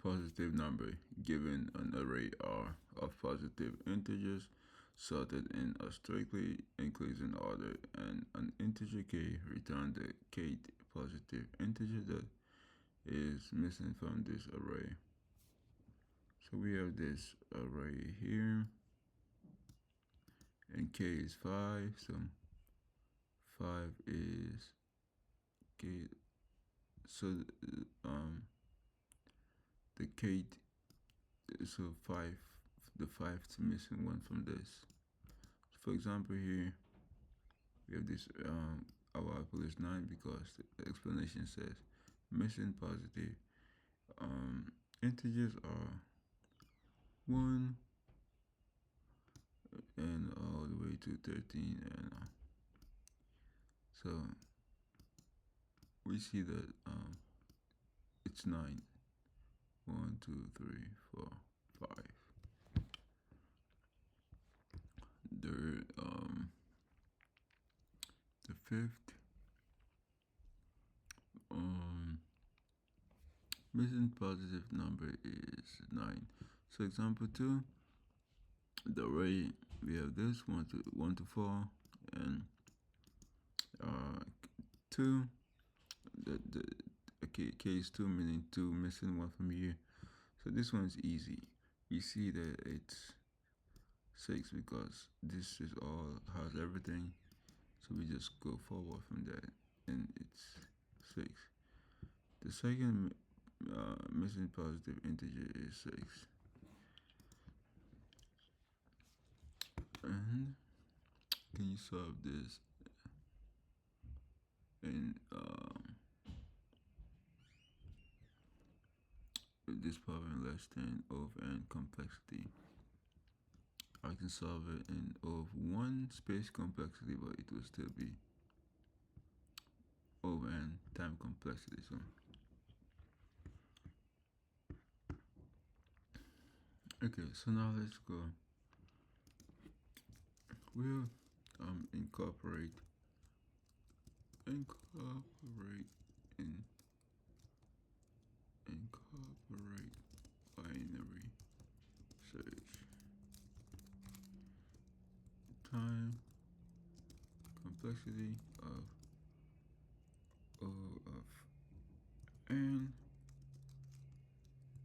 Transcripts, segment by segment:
positive number given an array R of positive integers sorted in a strictly increasing order, and an integer k return the kth positive integer that is missing from this array. So we have this array here, and k is 5, so 5 is k. So the kth, so 5, the 5's missing one from this. So for example, here we have this our output is 9 because the explanation says missing positive integers are 1 and all the way to 13, and so we see that it's 9. 1, 2, 3, 4, 5. The fifth missing positive number is 9. So example 2, the array we have this 1 to 4, and 2. K is 2, meaning 2 missing one from here. So this one's easy. We see that it's 6 because this is all has everything. So we just go forward from that, and it's 6. The second missing positive integer is 6. And can you solve this in with this problem less than of n complexity? I can solve it in of 1 space complexity, but it will still be of n time complexity. So okay, so now let's go. We'll incorporate binary search. Time complexity of O of n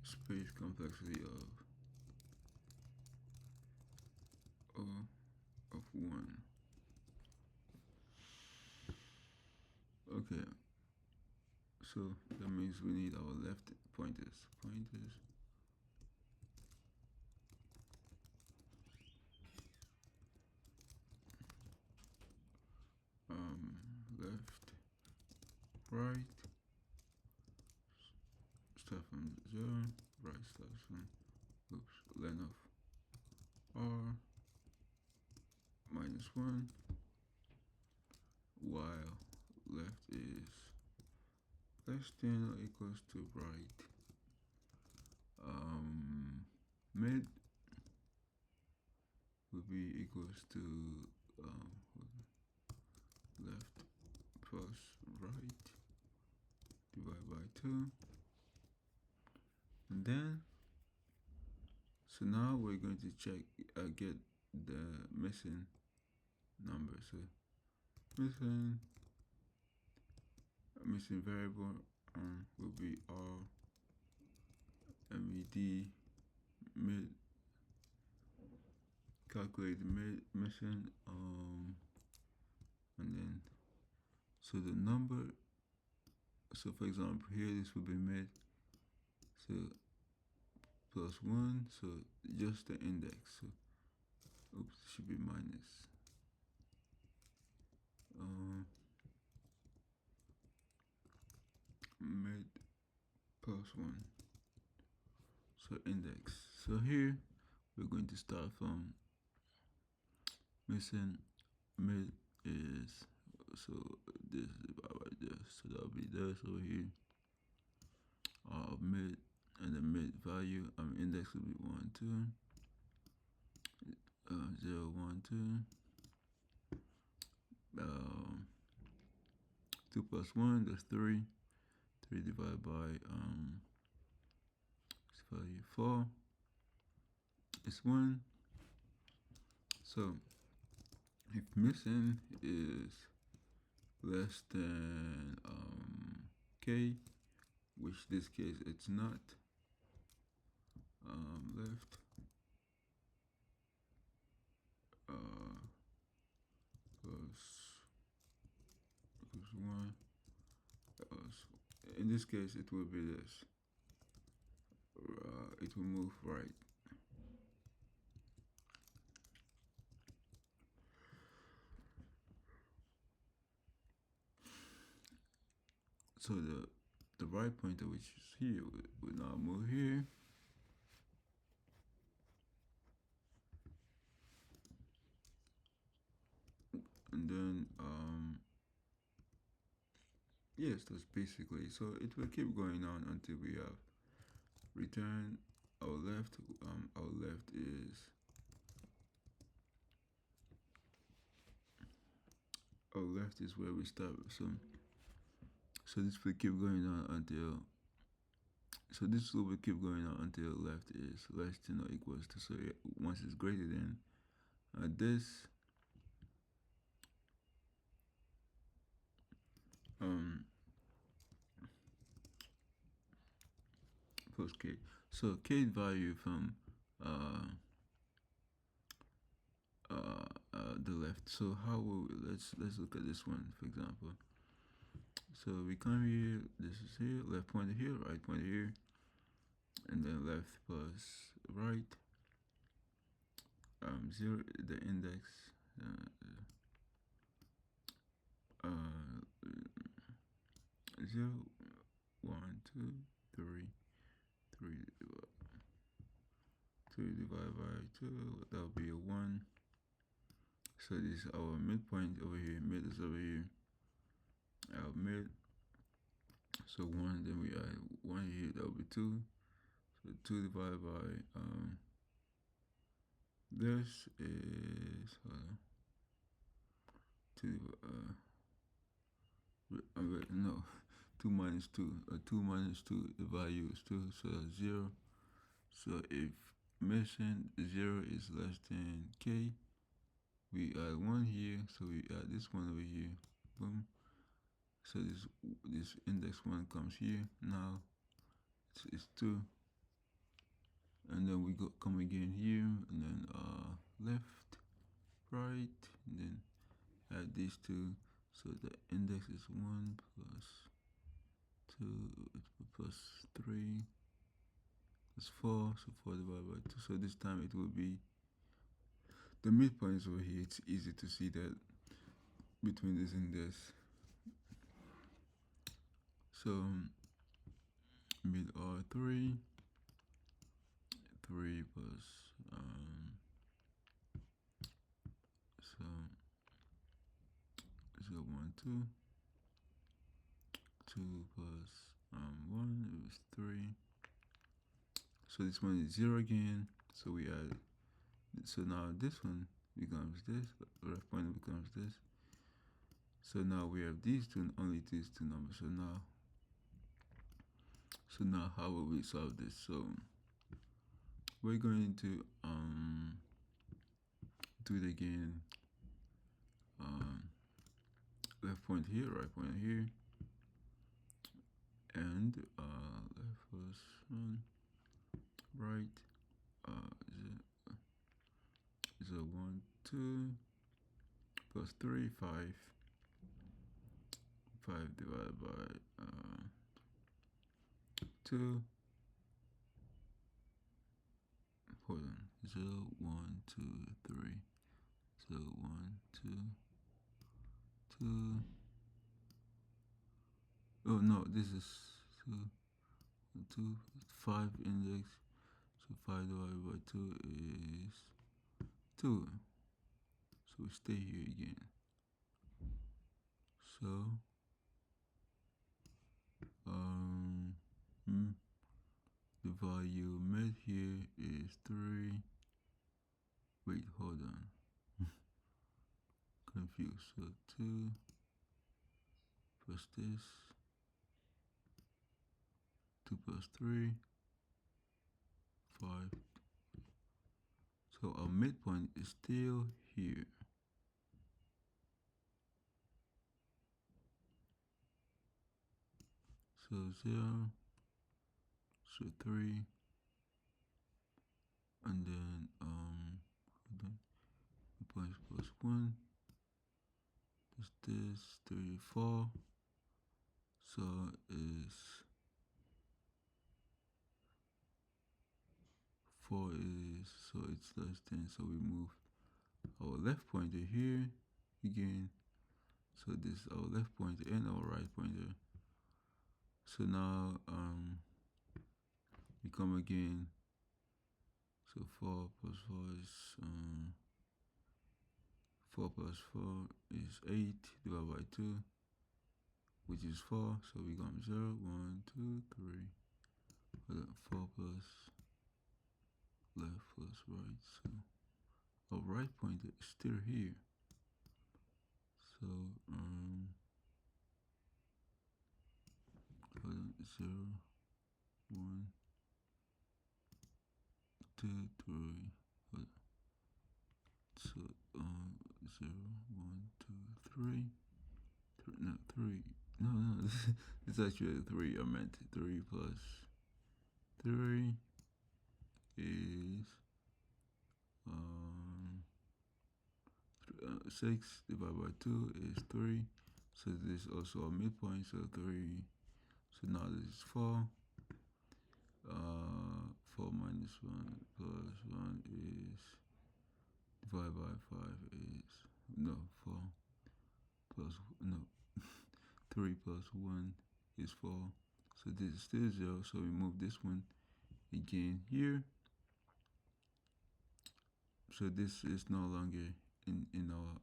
space complexity of O of 1. Okay, so that means we need our left pointers. Left, right, start from 0, right starts from len of r minus 1, while left is less than or equals to right. Mid will be equals to left plus right divided by 2, and then so now we're going to check get the missing number. So missing variable will be r med mid, calculate the missing and then so the number, so for example here this will be mid, so plus 1, so just the index, so oops, it should be minus mid plus 1, so index. So here we're going to start from missing mid is, so this is divided by this, so that'll be this over here, mid, and the mid value index will be 1 2 0 1 2 2 plus 1, that's 3 divided by value 4 is 1. So if missing is less than k, which this case it's not, left plus 1 else. In this case it will be this. It will move right. So the right pointer, which is here, will now move here. And then yes, that's basically, so it will keep going on until we have return our left. Our left is where we start. So this will keep going on until, so this will keep going on until left is less than or equals to, so once it's greater than this, plus k. So k value from the left. So how will we, let's look at this one, for example. So we come here, this is here, left pointer here, right pointer here, and then left plus right, 0, the index, 0, 1, 2, 3, 2 divided by 2, that will be a 1. So this is our midpoint over here, mid is over here, our mid. So 1, then we add 1 here, that will be 2. So 2 divided by this is 2 no, 2 minus 2, 2 minus 2, the value is 2, so that's 0. So if missing 0 is less than k, we add 1 here, so we add this one over here, boom. So this index 1 comes here, now it's 2. And then we come again here, and then left, right, and then add these 2. So the index is 1 plus 2 plus 3 plus 4. So 4 divided by 2. So this time it will be, the midpoint is over here. It's easy to see that between this and this. So mid are 3 plus so 1 2 2 plus 1 is 3. So this one is 0 again. So we add, so now this one becomes this, left pointer becomes this. So now we have these two, only these two numbers. So now how will we solve this? So we're going to do it again. Left point here, right point here, and left plus 1, right, 1 2 plus 3 5 divided by 2. Hold on. 0 1 2 3 0 1 2 2. Oh no, this is 2 5 index. So 5 divided by 2 is 2. So we stay here again. So the value met here is 3. Wait, hold on. Confused. So 2 plus this, 2 plus 3, So our midpoint is still here. So 0, so 3, and then midpoint plus 1. This 3, 4. So is 4 is, so it's less than, so we move our left pointer here again. So this is our left pointer and our right pointer. So now we come again. So 4 plus 4 is 4 plus 4 is 8 divided by 2, which is 4. So we come 0, 1, 2, 3. 4 plus left plus right. So our right pointer is still here. So 0, 1, 2, 3. So 0, 1, 2, 3. No, 3. No, this is actually 3. I meant 3 plus 3 is 6 divided by 2 is 3. So this is also a midpoint. So 3. So now this is 4. 4 minus 1 plus 1 is divided by 5 is, no, 4 plus, no, 3 plus 1 is 4. So this is still 0. So we move this one again here. So this is no longer in our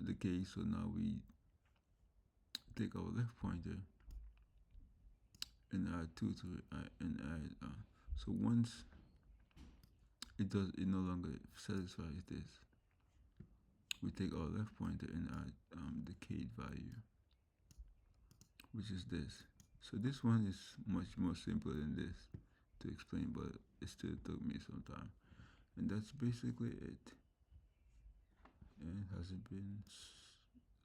the case. So now we take our left pointer and add 2 to it, and add so once it no longer satisfies this, we take our left pointer and add the Kth value, which is this. So this one is much more simpler than this to explain, but it still took me some time. And that's basically it. And has it been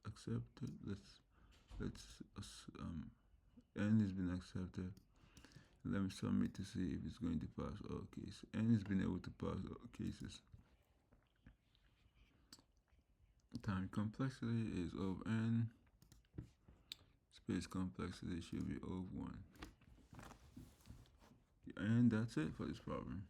accepted? Let's N has been accepted. Let me submit to see if it's going to pass all cases. N has been able to pass all cases. Time complexity is of N. Space complexity should be of 1. And that's it for this problem.